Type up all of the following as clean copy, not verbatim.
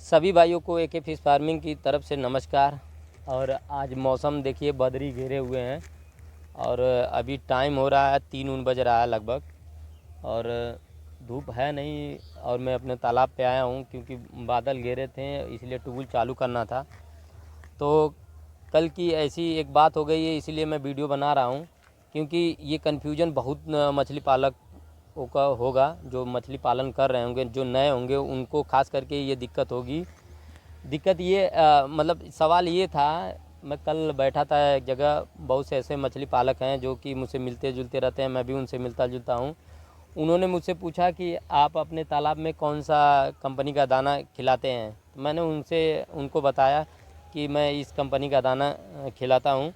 सभी भाइयों को एके फिश फार्मिंग की तरफ से नमस्कार। और आज मौसम देखिए बदरी घेरे हुए हैं और अभी टाइम हो रहा है 3 बज रहा है लगभग, और धूप है नहीं। और मैं अपने तालाब पे आया हूँ क्योंकि बादल घेरे थे, इसलिए ट्यूबवेल चालू करना था। तो कल की ऐसी एक बात हो गई है, इसीलिए मैं वीडियो बना रहा हूँ, क्योंकि ये कन्फ्यूजन बहुत मछली पालक का होगा। जो मछली पालन कर रहे होंगे, जो नए होंगे, उनको खास करके ये दिक्कत होगी। दिक्कत ये मतलब सवाल ये था, मैं कल बैठा था एक जगह, बहुत से ऐसे मछली पालक हैं जो कि मुझसे मिलते जुलते रहते हैं, मैं भी उनसे मिलता जुलता हूँ। उन्होंने मुझसे पूछा कि आप अपने तालाब में कौन सा कंपनी का दाना खिलाते हैं। तो मैंने उनको बताया कि मैं इस कंपनी का दाना खिलाता हूँ।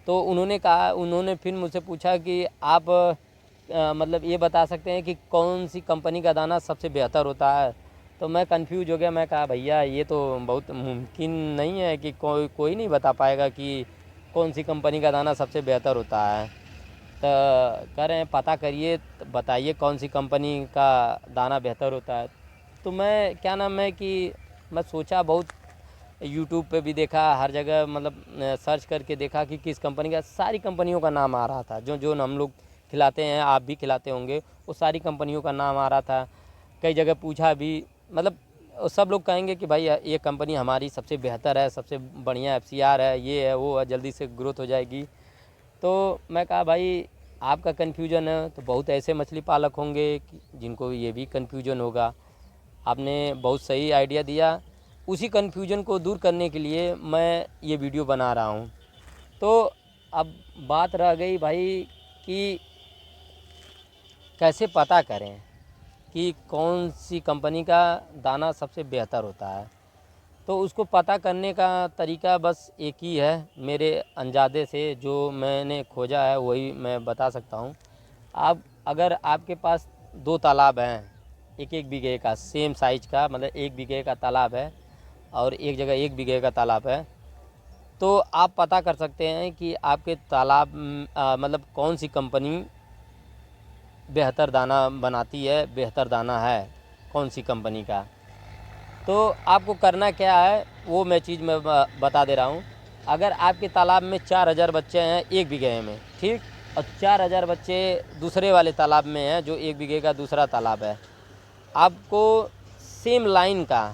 तो उन्होंने फिर मुझसे पूछा कि आप मतलब ये बता सकते हैं कि कौन सी कंपनी का दाना सबसे बेहतर होता है। तो मैं कंफ्यूज हो गया। मैं कहा भैया ये तो बहुत मुमकिन नहीं है कि कोई नहीं बता पाएगा कि कौन सी कंपनी का दाना सबसे बेहतर होता है। तो कह रहे हैं पता करिए, बताइए कौन सी कंपनी का दाना बेहतर होता है। तो मैं क्या नाम है कि मैं सोचा, बहुत यूट्यूब पे भी देखा, हर जगह मतलब सर्च करके देखा कि किस कंपनी का। सारी कंपनियों का नाम आ रहा था, जो जो हम लोग खिलाते हैं, आप भी खिलाते होंगे, वो सारी कंपनियों का नाम आ रहा था। कई जगह पूछा भी, मतलब सब लोग कहेंगे कि भाई ये कंपनी हमारी सबसे बेहतर है, सबसे बढ़िया FCR है, ये है वो है, जल्दी से ग्रोथ हो जाएगी। तो मैं कहा भाई आपका कन्फ्यूजन है तो बहुत ऐसे मछली पालक होंगे जिनको ये भी कन्फ्यूजन होगा। आपने बहुत सही आइडिया दिया। उसी कन्फ्यूजन को दूर करने के लिए मैं ये वीडियो बना रहा हूँ। तो अब बात रह गई भाई कि कैसे पता करें कि कौन सी कंपनी का दाना सबसे बेहतर होता है। तो उसको पता करने का तरीका बस एक ही है, मेरे अंदाजे से जो मैंने खोजा है वही मैं बता सकता हूँ। आप अगर आपके पास 2 तालाब हैं, एक एक बीघे का, सेम साइज का, मतलब 1 बीघे का तालाब है और एक जगह 1 बीघे का तालाब है, तो आप पता कर सकते हैं कि आपके तालाब मतलब कौन सी कंपनी बेहतर दाना बनाती है, बेहतर दाना है कौन सी कंपनी का। तो आपको करना क्या है वो मैं चीज़ मैं बता दे रहा हूँ। अगर आपके तालाब में 4000 बच्चे हैं 1 बीघे में, ठीक, और 4000 बच्चे दूसरे वाले तालाब में हैं जो 1 बीघे का दूसरा तालाब है, आपको सेम लाइन का,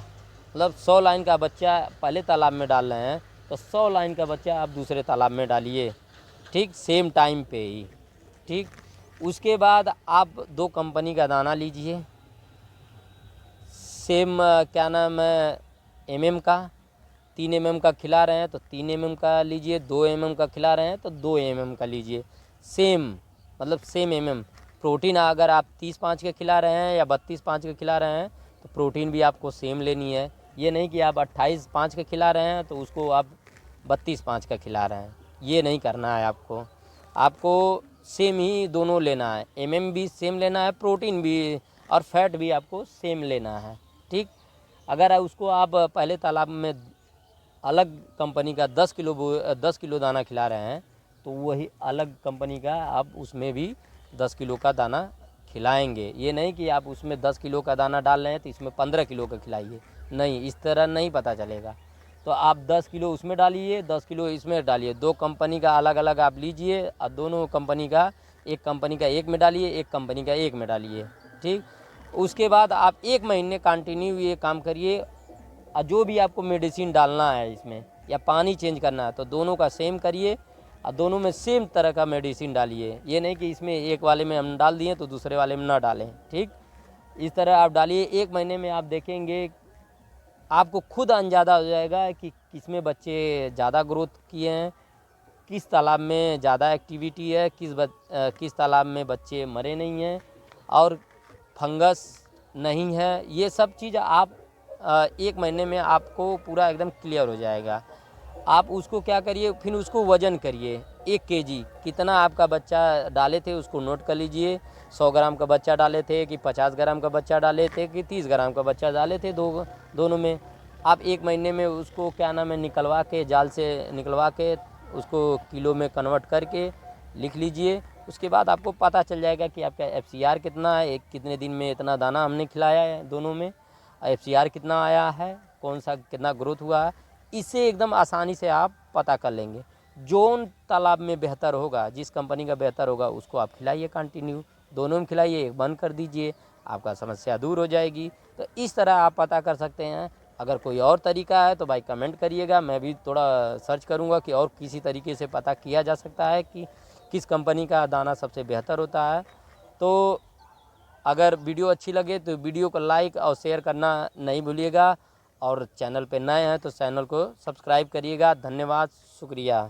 मतलब 100 लाइन का बच्चा पहले तालाब में डाल रहे हैं तो 100 लाइन का बच्चा आप दूसरे तालाब में डालिए, ठीक, सेम टाइम पे ही, ठीक। उसके बाद आप 2 कंपनी का दाना लीजिए, सेम क्या नाम है का 3 का खिला रहे हैं तो 3 का लीजिए, 2 का खिला रहे हैं तो 2 का लीजिए, सेम, मतलब सेम प्रोटीन अगर आप 30-5 के खिला रहे हैं या 32-5 के खिला रहे हैं तो प्रोटीन भी आपको सेम लेनी है। ये नहीं कि आप 28-5 के खिला रहे हैं तो उसको आप 32-5 का खिला रहे हैं, ये नहीं करना है। आपको सेम ही दोनों लेना है, भी सेम लेना है, प्रोटीन भी और फैट भी आपको सेम लेना है, ठीक। अगर उसको आप पहले तालाब में अलग कंपनी का 10 किलो दाना खिला रहे हैं तो वही अलग कंपनी का आप उसमें भी 10 किलो का दाना खिलाएंगे। ये नहीं कि आप उसमें 10 किलो का दाना डाल रहे हैं तो इसमें 15 किलो का खिलाइए, नहीं, इस तरह नहीं पता चलेगा। तो आप 10 किलो उसमें डालिए, 10 किलो इसमें डालिए, 2 कंपनी का अलग अलग आप लीजिए और दोनों कंपनी का, एक कंपनी का एक में डालिए, एक कंपनी का एक में डालिए, ठीक। उसके बाद आप 1 महीने कंटिन्यू ये काम करिए। और जो भी आपको मेडिसिन डालना है इसमें या पानी चेंज करना है तो दोनों का सेम करिए और दोनों में सेम तरह का मेडिसिन डालिए। ये नहीं कि इसमें एक वाले में हम डाल दिए तो दूसरे वाले में ना डालें, ठीक। इस तरह आप डालिए। 1 महीने में आप देखेंगे, आपको खुद अंदाज़ा हो जाएगा कि किसमें बच्चे ज़्यादा ग्रोथ किए हैं, किस तालाब में ज़्यादा एक्टिविटी है, किस तालाब में बच्चे मरे नहीं हैं और फंगस नहीं है। ये सब चीज़ आप 1 महीने में आपको पूरा एकदम क्लियर हो जाएगा। आप उसको क्या करिए, फिर उसको वज़न करिए, 1 केजी कितना आपका बच्चा डाले थे उसको नोट कर लीजिए। 100 ग्राम का बच्चा डाले थे कि 50 ग्राम का बच्चा डाले थे कि 30 ग्राम का बच्चा डाले थे, दोनों में। आप 1 महीने में उसको क्या नाम है निकलवा के, जाल से निकलवा के उसको किलो में कन्वर्ट करके लिख लीजिए। उसके बाद आपको पता चल जाएगा कि आपका FCR कितना है, कितने दिन में इतना दाना हमने खिलाया है दोनों में, FCR कितना आया है, कौन सा कितना ग्रोथ हुआ है, इसे एकदम आसानी से आप पता कर लेंगे। जोन तालाब में बेहतर होगा, जिस कंपनी का बेहतर होगा उसको आप खिलाइए कंटिन्यू, दोनों में खिलाइए, एक बंद कर दीजिए, आपका समस्या दूर हो जाएगी। तो इस तरह आप पता कर सकते हैं। अगर कोई और तरीका है तो भाई कमेंट करिएगा, मैं भी थोड़ा सर्च करूँगा कि और किसी तरीके से पता किया जा सकता है कि किस कंपनी का दाना सबसे बेहतर होता है। तो अगर वीडियो अच्छी लगे तो वीडियो को लाइक और शेयर करना नहीं भूलिएगा, और चैनल पे नए हैं तो चैनल को सब्सक्राइब करिएगा। धन्यवाद, शुक्रिया।